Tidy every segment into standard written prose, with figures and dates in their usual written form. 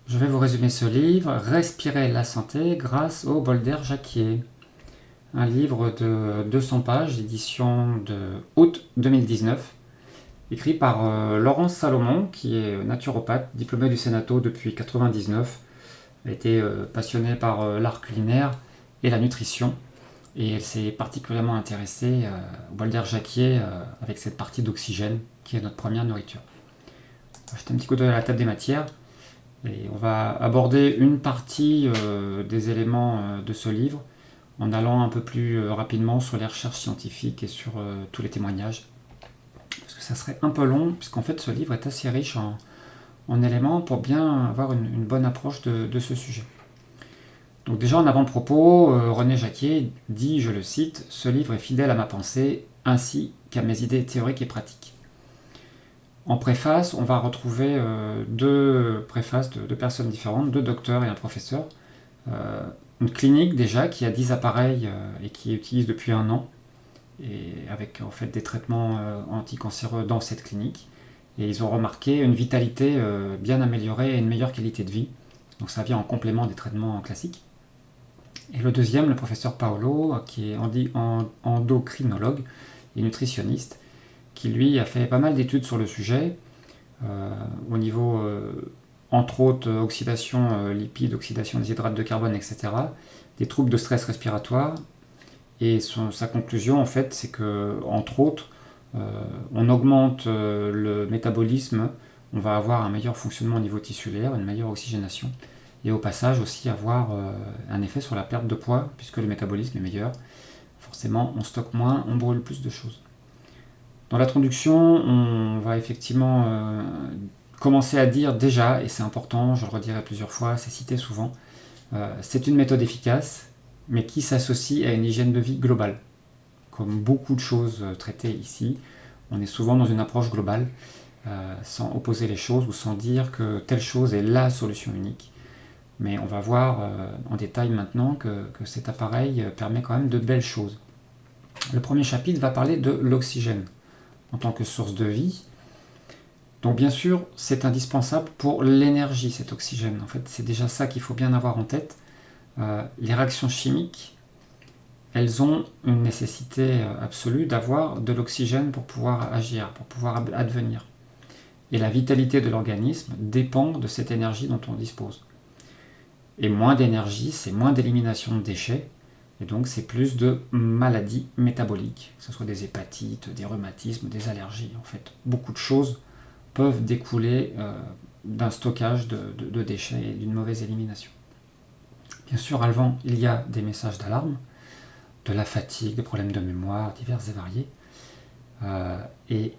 Je vais vous résumer ce livre, Respirer la santé grâce au bol d'air Jacquier. Un livre de 200 pages, édition de août 2019, écrit par Laurence Salomon, qui est naturopathe, diplômée du Sénato depuis 1999. Elle a été passionnée par l'art culinaire et la nutrition, et elle s'est particulièrement intéressée au bol d'air Jacquier avec cette partie d'oxygène qui est notre première nourriture. On va jeter un petit coup d'œil à la table des matières. Et on va aborder une partie des éléments de ce livre en allant un peu plus rapidement sur les recherches scientifiques et sur tous les témoignages. Parce que ça serait un peu long, puisqu'en fait ce livre est assez riche en éléments pour bien avoir une bonne approche de ce sujet. Donc déjà en avant-propos, René Jacquier dit, je le cite, « Ce livre est fidèle à ma pensée, ainsi qu'à mes idées théoriques et pratiques ». En préface, on va retrouver deux préfaces de personnes différentes, deux docteurs et un professeur. Une clinique déjà qui a 10 appareils et qui utilise depuis un an, et avec en fait des traitements anticancéreux dans cette clinique. Et ils ont remarqué une vitalité bien améliorée et une meilleure qualité de vie. Donc ça vient en complément des traitements classiques. Et le deuxième, le professeur Paolo, qui est endocrinologue et nutritionniste, qui lui a fait pas mal d'études sur le sujet, au niveau, entre autres, oxydation lipides, oxydation des hydrates de carbone, etc., des troubles de stress respiratoire. Et sa conclusion, en fait, c'est que, entre autres, on augmente le métabolisme, on va avoir un meilleur fonctionnement au niveau tissulaire, une meilleure oxygénation, et au passage aussi avoir un effet sur la perte de poids, puisque le métabolisme est meilleur. Forcément, on stocke moins, on brûle plus de choses. Dans l'introduction, on va effectivement commencer à dire déjà, et c'est important, je le redirai plusieurs fois, c'est cité souvent, c'est une méthode efficace, mais qui s'associe à une hygiène de vie globale. Comme beaucoup de choses traitées ici, on est souvent dans une approche globale, sans opposer les choses ou sans dire que telle chose est la solution unique. Mais on va voir en détail maintenant que cet appareil permet quand même de belles choses. Le premier chapitre va parler de l'oxygène en tant que source de vie. Donc bien sûr, c'est indispensable pour l'énergie, cet oxygène. En fait, c'est déjà ça qu'il faut bien avoir en tête. Les réactions chimiques, elles ont une nécessité absolue d'avoir de l'oxygène pour pouvoir agir, pour pouvoir advenir. Et la vitalité de l'organisme dépend de cette énergie dont on dispose. Et moins d'énergie, c'est moins d'élimination de déchets, et donc c'est plus de maladies métaboliques, que ce soit des hépatites, des rhumatismes, des allergies. En fait, beaucoup de choses peuvent découler d'un stockage de déchets et d'une mauvaise élimination. Bien sûr, avant, il y a des messages d'alarme, de la fatigue, des problèmes de mémoire divers et variés. Et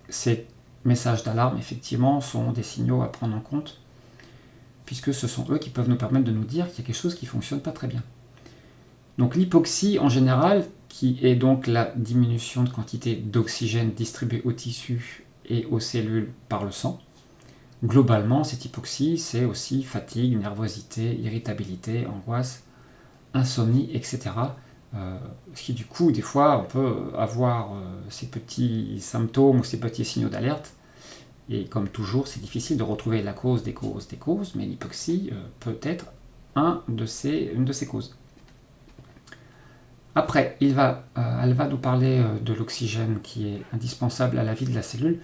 ces messages d'alarme, effectivement, sont des signaux à prendre en compte, puisque ce sont eux qui peuvent nous permettre de nous dire qu'il y a quelque chose qui ne fonctionne pas très bien. Donc l'hypoxie, en général, qui est donc la diminution de quantité d'oxygène distribué aux tissus et aux cellules par le sang, globalement, cette hypoxie, c'est aussi fatigue, nervosité, irritabilité, angoisse, insomnie, etc. Ce qui, du coup, des fois, on peut avoir ces petits symptômes ou ces petits signaux d'alerte. Et comme toujours, c'est difficile de retrouver la cause des causes, mais l'hypoxie peut être une de ces causes. Après, elle va nous parler de l'oxygène qui est indispensable à la vie de la cellule.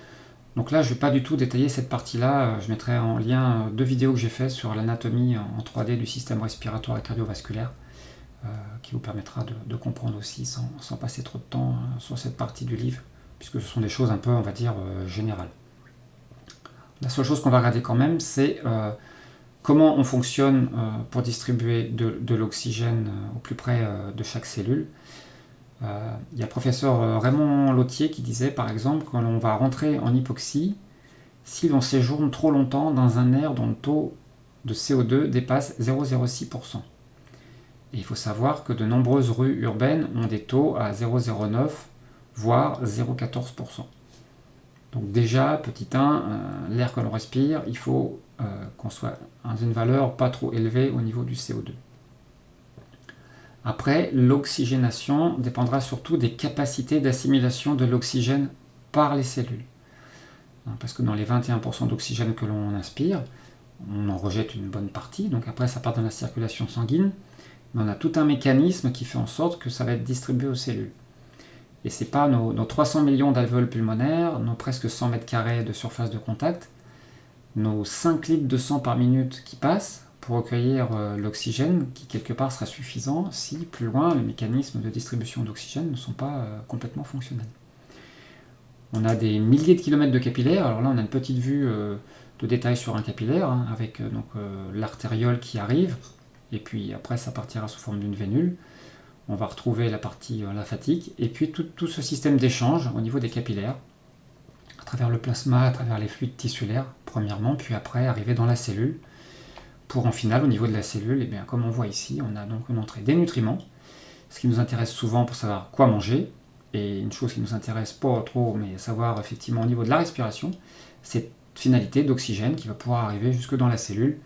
Donc là, je ne vais pas du tout détailler cette partie-là. Je mettrai en lien deux vidéos que j'ai faites sur l'anatomie en 3D du système respiratoire et cardiovasculaire, qui vous permettra de comprendre aussi sans passer trop de temps sur cette partie du livre, puisque ce sont des choses un peu, on va dire, générales. La seule chose qu'on va regarder quand même, c'est comment on fonctionne pour distribuer de l'oxygène au plus près de chaque cellule. Il y a le professeur Raymond Lautier qui disait par exemple que l'on va rentrer en hypoxie si l'on séjourne trop longtemps dans un air dont le taux de CO2 dépasse 0,06%. Et il faut savoir que de nombreuses rues urbaines ont des taux à 0,09 voire 0,14%. Donc déjà, petit 1, l'air que l'on respire, il faut qu'on soit dans une valeur pas trop élevée au niveau du CO2. Après, l'oxygénation dépendra surtout des capacités d'assimilation de l'oxygène par les cellules. Parce que dans les 21% d'oxygène que l'on inspire, on en rejette une bonne partie, donc après ça part dans la circulation sanguine, mais on a tout un mécanisme qui fait en sorte que ça va être distribué aux cellules. Et c'est pas nos 300 millions d'alvéoles pulmonaires, nos presque 100 mètres carrés de surface de contact, nos 5 litres de sang par minute qui passent pour recueillir l'oxygène qui quelque part sera suffisant si plus loin les mécanismes de distribution d'oxygène ne sont pas complètement fonctionnels. On a des milliers de kilomètres de capillaires, alors là on a une petite vue de détail sur un capillaire, avec l'artériole qui arrive, et puis après ça partira sous forme d'une vénule. On va retrouver la partie lymphatique, et puis tout ce système d'échange au niveau des capillaires, à travers le plasma, à travers les fluides tissulaires, premièrement, puis après arriver dans la cellule, pour en final, au niveau de la cellule, et bien, comme on voit ici, on a donc une entrée des nutriments, ce qui nous intéresse souvent pour savoir quoi manger, et une chose qui nous intéresse pas trop, mais savoir effectivement au niveau de la respiration, cette finalité d'oxygène qui va pouvoir arriver jusque dans la cellule,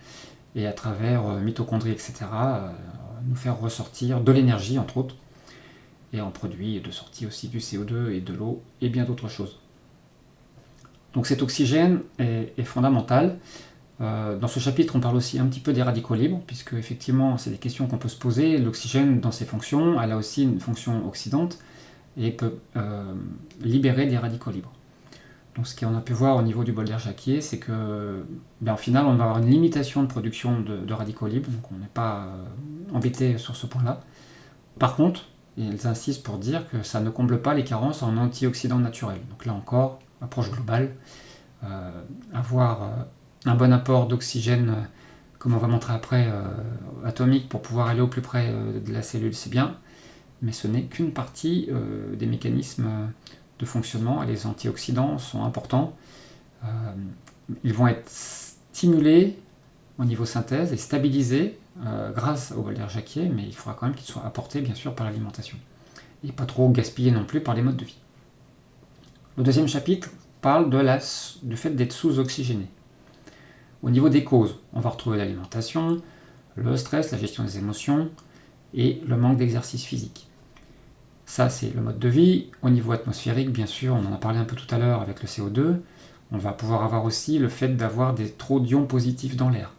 et à travers mitochondries, etc., nous faire ressortir de l'énergie, entre autres, et en produit de sortie aussi du CO2 et de l'eau, et bien d'autres choses. Donc cet oxygène est fondamental. Dans ce chapitre, on parle aussi un petit peu des radicaux libres, puisque effectivement, c'est des questions qu'on peut se poser. L'oxygène, dans ses fonctions, elle a aussi une fonction oxydante, et peut libérer des radicaux libres. Donc ce qu'on a pu voir au niveau du bol d'air Jacquier, c'est que, en final, on va avoir une limitation de production de radicaux libres, donc on n'est pas embêté sur ce point-là. Par contre, ils insistent pour dire que ça ne comble pas les carences en antioxydants naturels. Donc là encore, approche globale, avoir un bon apport d'oxygène, comme on va montrer après, atomique, pour pouvoir aller au plus près de la cellule, c'est bien, mais ce n'est qu'une partie des mécanismes de fonctionnement, et les antioxydants sont importants. Ils vont être stimulés au niveau synthèse et stabilisés grâce au bol d'air Jacquier, mais il faudra quand même qu'ils soient apportés bien sûr par l'alimentation, et pas trop gaspillés non plus par les modes de vie. Le deuxième chapitre parle du fait d'être sous-oxygéné. Au niveau des causes, on va retrouver l'alimentation, le stress, la gestion des émotions et le manque d'exercice physique. Ça, c'est le mode de vie. Au niveau atmosphérique, bien sûr, on en a parlé un peu tout à l'heure avec le CO2, on va pouvoir avoir aussi le fait d'avoir trop d'ions positifs dans l'air.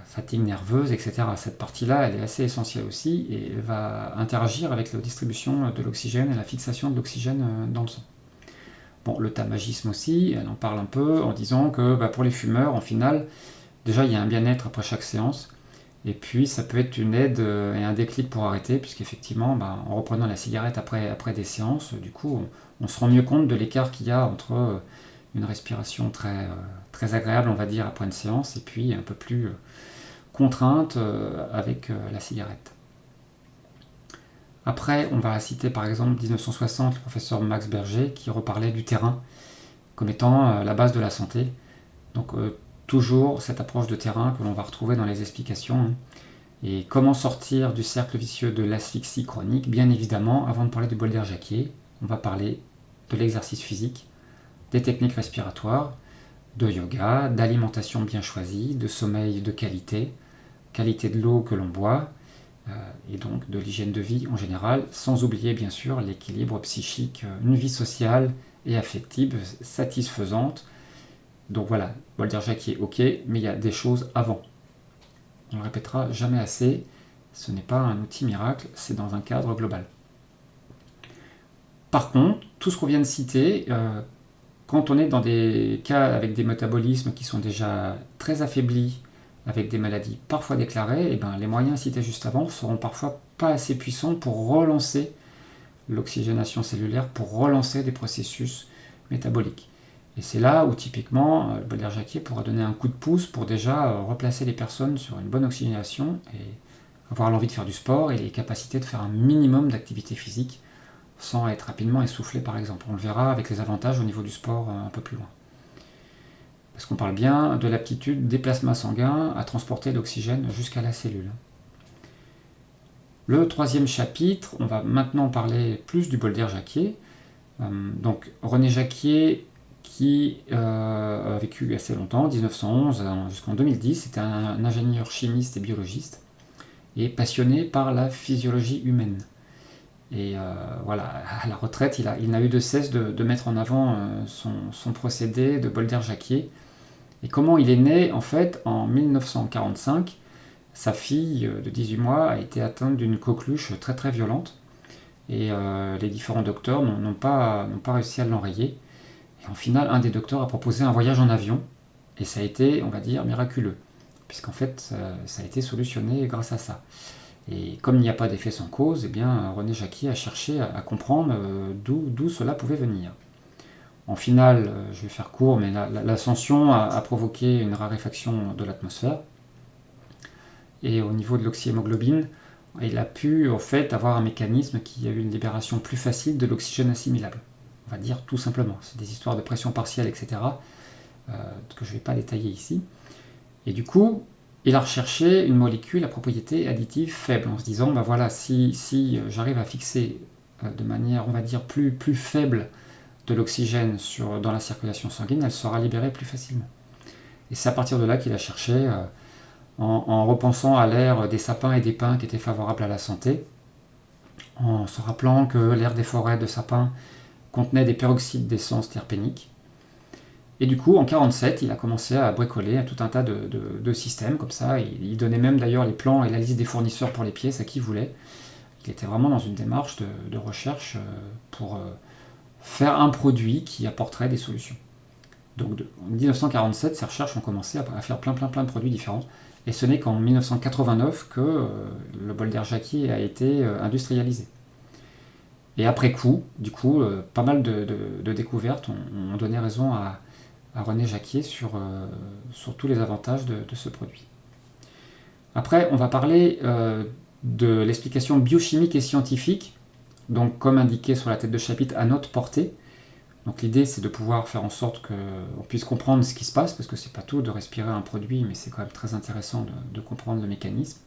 Fatigue nerveuse, etc. Cette partie-là, elle est assez essentielle aussi, et elle va interagir avec la distribution de l'oxygène et la fixation de l'oxygène dans le sang. Bon, le tabagisme aussi, elle en parle un peu en disant que pour les fumeurs, en final, déjà il y a un bien-être après chaque séance, et puis ça peut être une aide et un déclic pour arrêter, puisqu'effectivement, en reprenant la cigarette après des séances, du coup, on se rend mieux compte de l'écart qu'il y a entre une respiration très agréable, on va dire, après une séance, et puis un peu plus contrainte avec la cigarette. Après, on va citer par exemple 1960 le professeur Max Berger qui reparlait du terrain comme étant la base de la santé. Donc toujours cette approche de terrain que l'on va retrouver dans les explications. Et comment sortir du cercle vicieux de l'asphyxie chronique? Bien évidemment, avant de parler du bol d'air Jacquier, on va parler de l'exercice physique, des techniques respiratoires, de yoga, d'alimentation bien choisie, de sommeil de qualité de l'eau que l'on boit, et donc de l'hygiène de vie en général, sans oublier bien sûr l'équilibre psychique, une vie sociale et affective satisfaisante. Donc voilà, bol d'air Jacquier, ok, mais il y a des choses avant. On ne le répétera jamais assez, ce n'est pas un outil miracle, c'est dans un cadre global. Par contre, tout ce qu'on vient de citer, quand on est dans des cas avec des métabolismes qui sont déjà très affaiblis, avec des maladies parfois déclarées, les moyens cités juste avant seront parfois pas assez puissants pour relancer l'oxygénation cellulaire, pour relancer des processus métaboliques. Et c'est là où typiquement le bol d'air Jacquier pourra donner un coup de pouce pour déjà replacer les personnes sur une bonne oxygénation et avoir l'envie de faire du sport et les capacités de faire un minimum d'activité physique sans être rapidement essoufflé par exemple. On le verra avec les avantages au niveau du sport un peu plus loin. Parce qu'on parle bien de l'aptitude des plasmas sanguins à transporter l'oxygène jusqu'à la cellule. Le troisième chapitre, on va maintenant parler plus du bol d'air Jacquier. Donc René Jacquier, qui a vécu assez longtemps, 1911 jusqu'en 2010, c'était un ingénieur chimiste et biologiste, et passionné par la physiologie humaine. Et voilà, à la retraite, il n'a eu de cesse de mettre en avant son procédé de bol d'air Jacquier, Et comment il est né? En fait, en 1945, sa fille de 18 mois a été atteinte d'une coqueluche très très violente. Et les différents docteurs n'ont pas réussi à l'enrayer. Et en final, un des docteurs a proposé un voyage en avion. Et ça a été, on va dire, miraculeux. Puisqu'en fait, ça a été solutionné grâce à ça. Et comme il n'y a pas d'effet sans cause, eh bien, René Jacquier a cherché à comprendre d'où cela pouvait venir. En final, je vais faire court, mais l'ascension a provoqué une raréfaction de l'atmosphère. Et au niveau de l'oxyhémoglobine, il a pu en fait avoir un mécanisme qui a eu une libération plus facile de l'oxygène assimilable. On va dire tout simplement. C'est des histoires de pression partielle, etc., que je ne vais pas détailler ici. Et du coup, il a recherché une molécule à propriété additive faible, en se disant, ben voilà, si j'arrive à fixer de manière, on va dire, plus faible de l'oxygène dans la circulation sanguine, elle sera libérée plus facilement. Et c'est à partir de là qu'il a cherché, en repensant à l'ère des sapins et des pins qui étaient favorables à la santé, en se rappelant que l'ère des forêts de sapins contenait des peroxydes d'essence terpénique. Et du coup, en 1947, il a commencé à bricoler tout un tas de systèmes comme ça. Il donnait même d'ailleurs les plans et la liste des fournisseurs pour les pièces à qui voulait. Il était vraiment dans une démarche de recherche pour faire un produit qui apporterait des solutions. Donc en 1947, ces recherches ont commencé à faire plein de produits différents. Et ce n'est qu'en 1989 que le bol d'air Jacquier a été industrialisé. Et après coup, du coup, pas mal de découvertes ont donné raison à René Jacquier sur tous les avantages de ce produit. Après, on va parler de l'explication biochimique et scientifique, donc comme indiqué sur la tête de chapitre à notre portée. Donc l'idée, c'est de pouvoir faire en sorte qu'on puisse comprendre ce qui se passe, parce que c'est pas tout de respirer un produit, mais c'est quand même très intéressant de comprendre le mécanisme.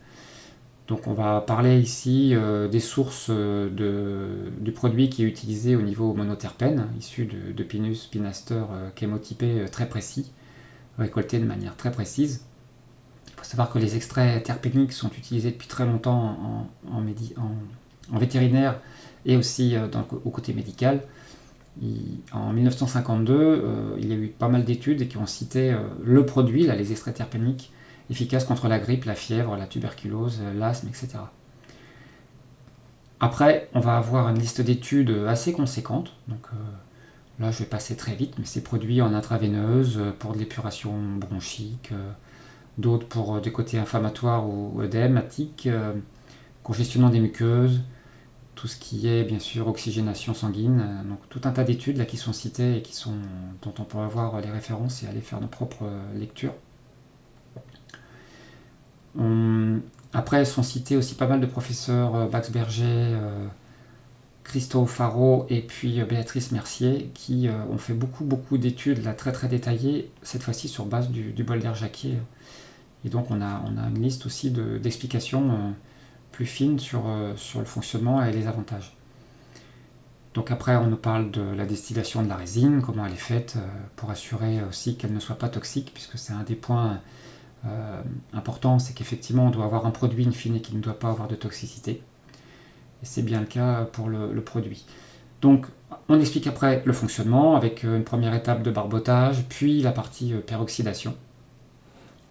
Donc on va parler ici des sources du produit qui est utilisé au niveau monoterpène, issu de Pinus pinaster chémotypé très précis, récolté de manière très précise. Il faut savoir que les extraits terpéniques sont utilisés depuis très longtemps en vétérinaire et aussi au côté médical. En 1952, il y a eu pas mal d'études qui ont cité le produit, là, les extraits terpéniques, efficaces contre la grippe, la fièvre, la tuberculose, l'asthme, etc. Après, on va avoir une liste d'études assez conséquente. Donc là, je vais passer très vite, mais c'est produit en intraveineuse pour de l'épuration bronchique, d'autres pour des côtés inflammatoires ou œdématiques, congestionnant des muqueuses, tout ce qui est bien sûr oxygénation sanguine, donc tout un tas d'études là qui sont citées et dont on peut avoir les références et aller faire nos propres lectures. Après sont cités aussi pas mal de professeurs, Max Berger, Christophe Faro et puis Béatrice Mercier qui ont fait beaucoup d'études là, très détaillées, cette fois-ci sur base du bol d'air Jacquier. Et donc on a une liste aussi d'explications plus fine sur le fonctionnement et les avantages. Donc après on nous parle de la distillation de la résine, comment elle est faite pour assurer aussi qu'elle ne soit pas toxique, puisque c'est un des points importants, c'est qu'effectivement on doit avoir un produit in fine qui ne doit pas avoir de toxicité. Et c'est bien le cas pour le produit. Donc on explique après le fonctionnement avec une première étape de barbotage, puis la partie peroxydation,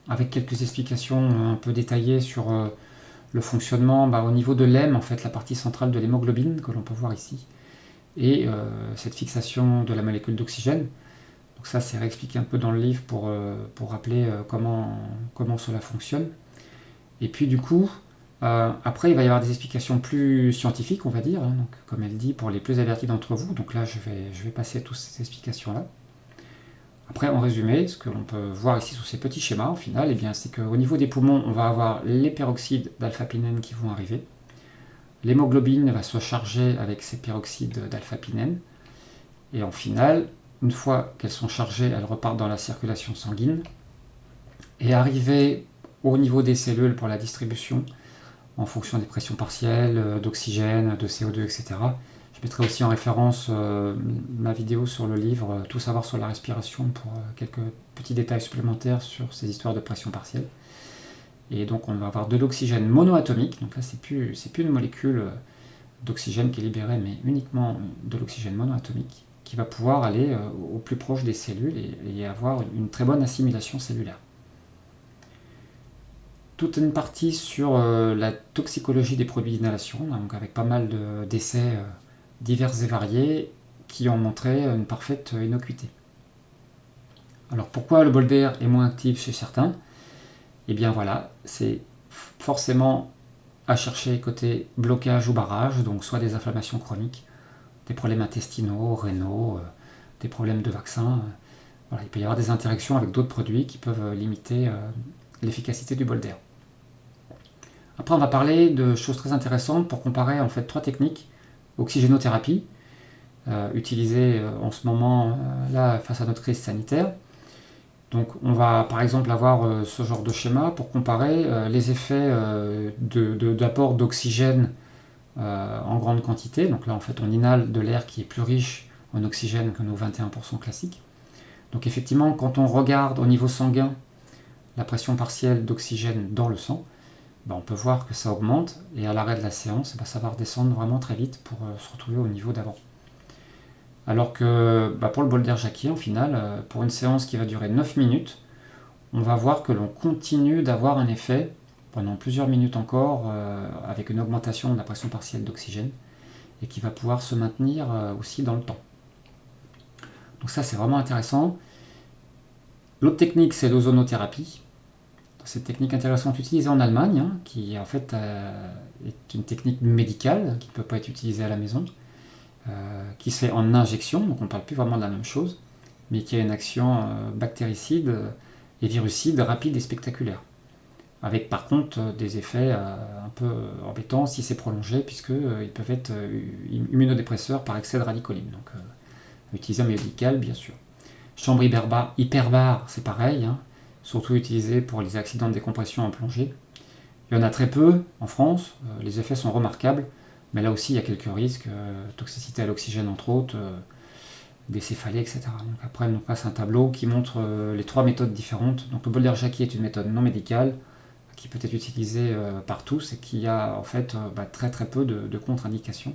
avec quelques explications un peu détaillées sur le fonctionnement au niveau de l'hème, en fait la partie centrale de l'hémoglobine que l'on peut voir ici, et cette fixation de la molécule d'oxygène. Donc ça c'est réexpliqué un peu dans le livre pour rappeler comment cela fonctionne. Et puis du coup, après il va y avoir des explications plus scientifiques, on va dire, hein, donc, comme elle dit, pour les plus avertis d'entre vous. Donc là je vais passer à toutes ces explications-là. Après, en résumé, ce que l'on peut voir ici sur ces petits schémas, au final, c'est qu'au niveau des poumons, on va avoir les peroxydes d'alpha-pinène qui vont arriver. L'hémoglobine va se charger avec ces peroxydes d'alpha-pinène. Et en final, une fois qu'elles sont chargées, elles repartent dans la circulation sanguine. Et arrivées au niveau des cellules pour la distribution, en fonction des pressions partielles, d'oxygène, de CO2, etc. Je mettrai aussi en référence ma vidéo sur le livre Tout savoir sur la respiration pour quelques petits détails supplémentaires sur ces histoires de pression partielle. Et donc on va avoir de l'oxygène monoatomique, donc là c'est plus une molécule d'oxygène qui est libérée, mais uniquement de l'oxygène monoatomique qui va pouvoir aller au plus proche des cellules et avoir une très bonne assimilation cellulaire. Toute une partie sur la toxicologie des produits d'inhalation, donc avec pas mal d'essais divers et variés qui ont montré une parfaite innocuité. Alors pourquoi le bol d'air est moins actif chez certains? Eh bien voilà, c'est forcément à chercher côté blocage ou barrage, donc soit des inflammations chroniques, des problèmes intestinaux, rénaux, des problèmes de vaccin. Voilà, il peut y avoir des interactions avec d'autres produits qui peuvent limiter l'efficacité du bol d'air. Après, on va parler de choses très intéressantes pour comparer en fait 3 techniques. Oxygénothérapie, utilisée en ce moment là face à notre crise sanitaire. Donc on va par exemple avoir ce genre de schéma pour comparer les effets d'apport d'oxygène en grande quantité. Donc là en fait on inhale de l'air qui est plus riche en oxygène que nos 21% classiques. Donc effectivement quand on regarde au niveau sanguin la pression partielle d'oxygène dans le sang, on peut voir que ça augmente et à l'arrêt de la séance ça va redescendre vraiment très vite pour se retrouver au niveau d'avant. Alors que pour le bol d'air Jacquier, au final, pour une séance qui va durer 9 minutes, on va voir que l'on continue d'avoir un effet pendant plusieurs minutes encore avec une augmentation de la pression partielle d'oxygène et qui va pouvoir se maintenir aussi dans le temps. Donc ça c'est vraiment intéressant. L'autre technique c'est l'ozonothérapie. Cette technique intéressante utilisée en Allemagne, qui en fait est une technique médicale qui ne peut pas être utilisée à la maison. Qui se fait en injection, donc on ne parle plus vraiment de la même chose, mais qui a une action bactéricide et virucide rapide et spectaculaire. Avec par contre des effets un peu embêtants si c'est prolongé, puisqu'ils peuvent être immunodépresseurs par excès de radicoline. Donc utilisé en médical, bien sûr. Chambre hyperbare, c'est pareil, surtout utilisé pour les accidents de décompression en plongée. Il y en a très peu en France, les effets sont remarquables. Mais là aussi, il y a quelques risques, toxicité à l'oxygène entre autres, des céphalées, etc. Donc après, on nous passe un tableau qui montre les 3 méthodes différentes. Donc le bol d'air Jacquier est une méthode non médicale qui peut être utilisée par tous et qui a en fait très très peu de contre-indications.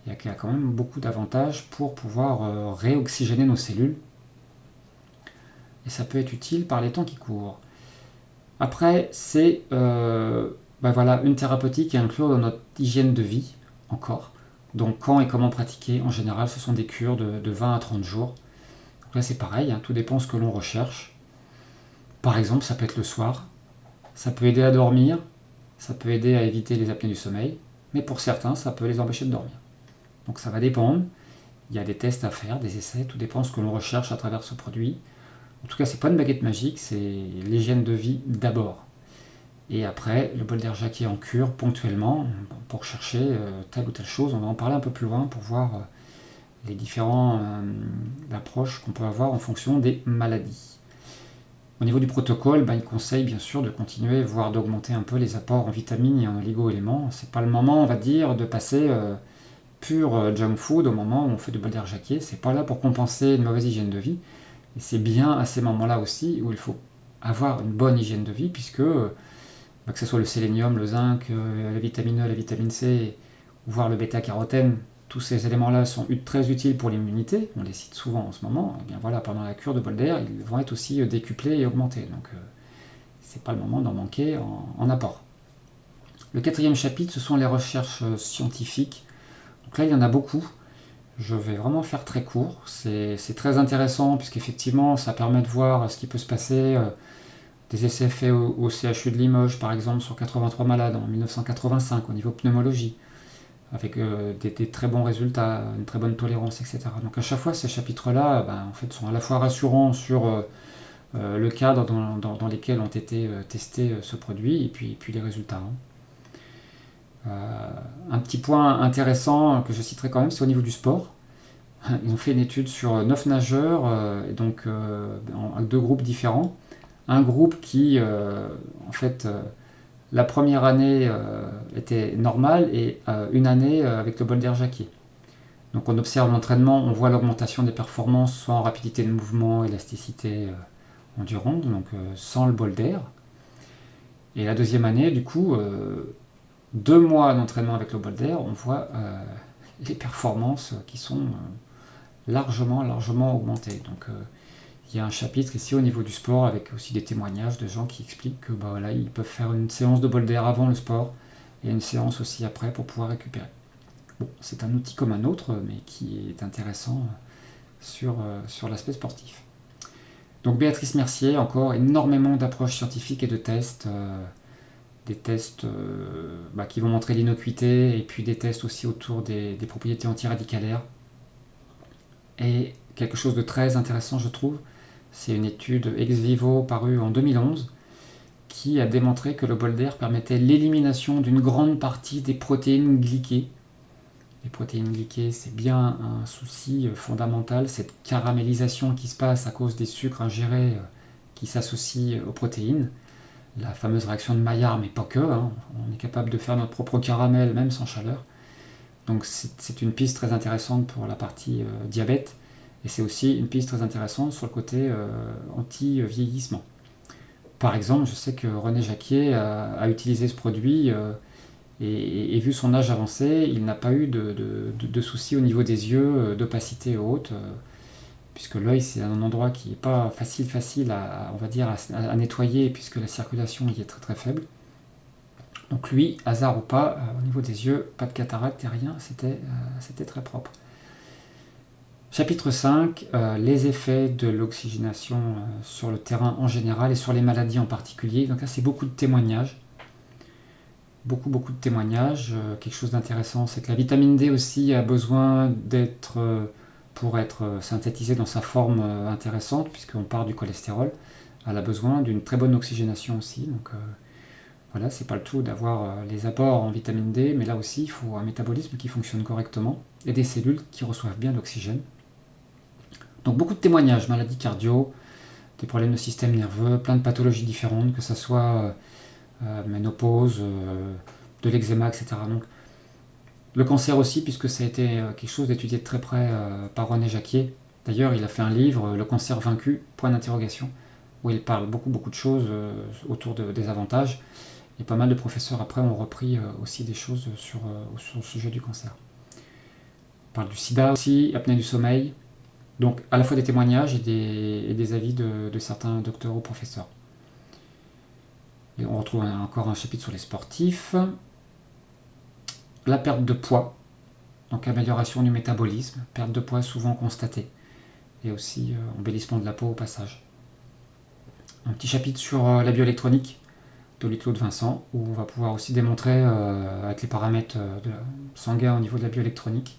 Il y a quand même beaucoup d'avantages pour pouvoir réoxygéner nos cellules. Et ça peut être utile par les temps qui courent. Après, c'est une thérapeutique à inclure dans notre hygiène de vie, encore. Donc quand et comment pratiquer, en général, ce sont des cures de 20 à 30 jours. Donc là c'est pareil, tout dépend de ce que l'on recherche. Par exemple, ça peut être le soir, ça peut aider à dormir, ça peut aider à éviter les apnées du sommeil, mais pour certains, ça peut les empêcher de dormir. Donc ça va dépendre, il y a des tests à faire, des essais, tout dépend de ce que l'on recherche à travers ce produit. En tout cas, c'est pas une baguette magique, c'est l'hygiène de vie d'abord. Et après, le bol d'air Jacquier en cure ponctuellement pour chercher telle ou telle chose. On va en parler un peu plus loin pour voir les différentes approches qu'on peut avoir en fonction des maladies. Au niveau du protocole, il conseille bien sûr de continuer, voire d'augmenter un peu les apports en vitamines et en oligo-éléments. C'est pas le moment, on va dire, de passer pur junk food au moment où on fait du bol d'air Jacquier. C'est pas là pour compenser une mauvaise hygiène de vie. Et c'est bien à ces moments-là aussi où il faut avoir une bonne hygiène de vie, puisque que ce soit le sélénium, le zinc, la vitamine E, la vitamine C, voire le bêta-carotène, tous ces éléments-là sont très utiles pour l'immunité, on les cite souvent en ce moment. Et bien voilà, pendant la cure de bol d'air, ils vont être aussi décuplés et augmentés. Donc c'est pas le moment d'en manquer en apport. Le 4e chapitre, ce sont les recherches scientifiques. Donc là, il y en a beaucoup. Je vais vraiment faire très court. C'est très intéressant puisqu'effectivement, ça permet de voir ce qui peut se passer. Des essais faits au CHU de Limoges, par exemple, sur 83 malades en 1985 au niveau pneumologie, avec des très bons résultats, une très bonne tolérance, etc. Donc à chaque fois, ces chapitres-là en fait, sont à la fois rassurants sur le cadre dans lequel ont été testés ce produit et puis les résultats. Un petit point intéressant que je citerai quand même, c'est au niveau du sport. Ils ont fait une étude sur 9 nageurs, avec 2 groupes différents. Un groupe qui, la première année était normale et une année avec le bol d'air Jacquier. Donc on observe l'entraînement, on voit l'augmentation des performances, soit en rapidité de mouvement, élasticité, endurance, donc sans le bol d'air. Et la deuxième année, du coup, 2 mois d'entraînement avec le bol d'air, on voit les performances qui sont largement augmenté. Donc il y a un chapitre ici au niveau du sport avec aussi des témoignages de gens qui expliquent que voilà, ils peuvent faire une séance de bol d'air avant le sport et une séance aussi après pour pouvoir récupérer. Bon, c'est un outil comme un autre, mais qui est intéressant sur l'aspect sportif. Donc Béatrice Mercier, encore énormément d'approches scientifiques et de tests, des tests qui vont montrer l'innocuité, et puis des tests aussi autour des propriétés antiradicalaires. Et quelque chose de très intéressant, je trouve, c'est une étude ex vivo parue en 2011 qui a démontré que le bol d'air permettait l'élimination d'une grande partie des protéines glyquées. Les protéines glyquées, c'est bien un souci fondamental, cette caramélisation qui se passe à cause des sucres ingérés qui s'associent aux protéines. La fameuse réaction de Maillard, mais pas que, hein. On est capable de faire notre propre caramel même sans chaleur. Donc c'est une piste très intéressante pour la partie diabète, et c'est aussi une piste très intéressante sur le côté anti-vieillissement. Par exemple, je sais que René Jacquier a utilisé ce produit, et vu son âge avancé, il n'a pas eu de soucis au niveau des yeux, d'opacité haute, puisque l'œil c'est un endroit qui n'est pas facile à, on va dire, à nettoyer, puisque la circulation y est très très faible. Donc lui, hasard ou pas, au niveau des yeux, pas de cataracte et rien, c'était très propre. Chapitre 5, les effets de l'oxygénation sur le terrain en général et sur les maladies en particulier. Donc là, c'est beaucoup de témoignages. Beaucoup de témoignages. Quelque chose d'intéressant, c'est que la vitamine D aussi a besoin d'être, pour être synthétisée dans sa forme intéressante, puisqu'on part du cholestérol, elle a besoin d'une très bonne oxygénation aussi. Donc voilà, c'est pas le tout d'avoir les apports en vitamine D, mais là aussi, il faut un métabolisme qui fonctionne correctement et des cellules qui reçoivent bien l'oxygène. Donc beaucoup de témoignages, maladies cardio, des problèmes de système nerveux, plein de pathologies différentes, que ce soit ménopause, de l'eczéma, etc. Donc, le cancer aussi, puisque ça a été quelque chose d'étudié de très près par René Jacquier. D'ailleurs, il a fait un livre, Le cancer vaincu, point d'interrogation, où il parle beaucoup de choses autour des avantages. Et pas mal de professeurs après ont repris aussi des choses sur le sujet du cancer. On parle du sida aussi, apnée du sommeil. Donc à la fois des témoignages et des avis de certains docteurs ou professeurs. Et on retrouve encore un chapitre sur les sportifs. La perte de poids, donc amélioration du métabolisme, perte de poids souvent constatée. Et aussi embellissement de la peau au passage. Un petit chapitre sur la bioélectronique d'Oli-Claude Vincent, où on va pouvoir aussi démontrer avec les paramètres sanguins au niveau de la bioélectronique,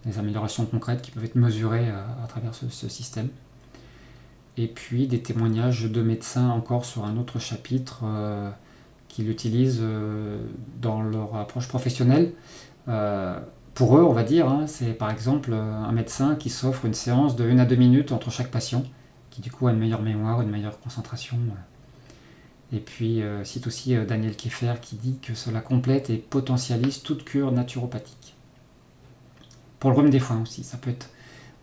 des améliorations concrètes qui peuvent être mesurées à travers ce système. Et puis des témoignages de médecins encore sur un autre chapitre qui l'utilisent dans leur approche professionnelle. Pour eux, on va dire, hein, c'est par exemple un médecin qui s'offre une séance de 1 à 2 minutes entre chaque patient, qui du coup a une meilleure mémoire, une meilleure concentration. Et puis cite aussi Daniel Kieffer qui dit que cela complète et potentialise toute cure naturopathique. Pour le rhume des foins aussi, ça peut être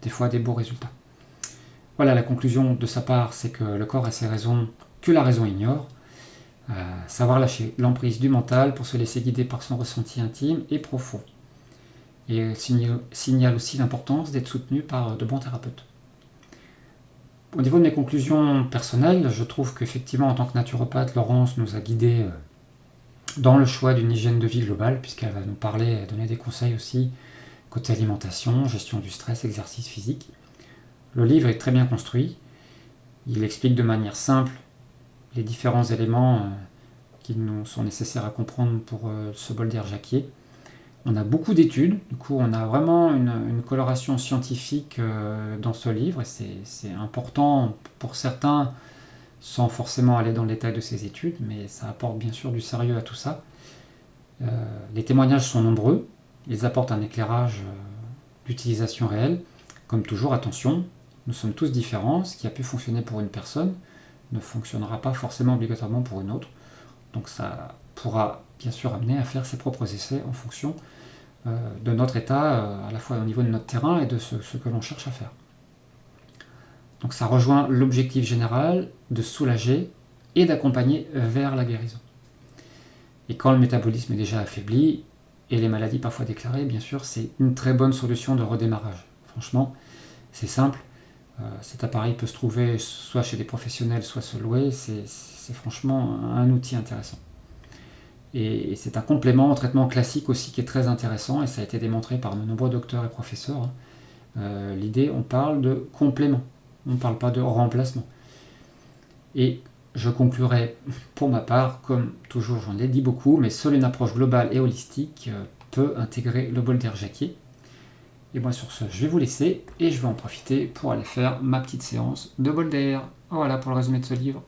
des fois des beaux résultats. Voilà, la conclusion de sa part, c'est que le corps a ses raisons que la raison ignore. Savoir lâcher l'emprise du mental pour se laisser guider par son ressenti intime et profond. Et signale aussi l'importance d'être soutenu par de bons thérapeutes. Au niveau de mes conclusions personnelles, je trouve qu'effectivement, en tant que naturopathe, Laurence nous a guidés dans le choix d'une hygiène de vie globale, puisqu'elle va nous parler et donner des conseils aussi côté alimentation, gestion du stress, exercice physique. Le livre est très bien construit. Il explique de manière simple les différents éléments qui nous sont nécessaires à comprendre pour ce bol d'air Jacquier. On a beaucoup d'études, du coup on a vraiment une coloration scientifique dans ce livre, et c'est important pour certains, sans forcément aller dans le détail de ces études, mais ça apporte bien sûr du sérieux à tout ça. Les témoignages sont nombreux, ils apportent un éclairage d'utilisation réelle. Comme toujours, attention, nous sommes tous différents, ce qui a pu fonctionner pour une personne ne fonctionnera pas forcément obligatoirement pour une autre. Donc ça pourra bien sûr amener à faire ses propres essais en fonction de notre état, à la fois au niveau de notre terrain et de ce que l'on cherche à faire. Donc ça rejoint l'objectif général de soulager et d'accompagner vers la guérison. Et quand le métabolisme est déjà affaibli, et les maladies parfois déclarées, bien sûr, c'est une très bonne solution de redémarrage. Franchement, C'est simple. Cet appareil peut se trouver soit chez des professionnels, soit se louer. C'est franchement un outil intéressant. Et c'est un complément au traitement classique aussi qui est très intéressant, et ça a été démontré par de nombreux docteurs et professeurs. L'idée, on parle de complément, on ne parle pas de remplacement. Et je conclurai pour ma part, comme toujours j'en ai dit beaucoup, mais seule une approche globale et holistique peut intégrer le bol d'air Jacquier. Et moi sur ce, je vais vous laisser et je vais en profiter pour aller faire ma petite séance de bol d'air. Voilà pour le résumé de ce livre.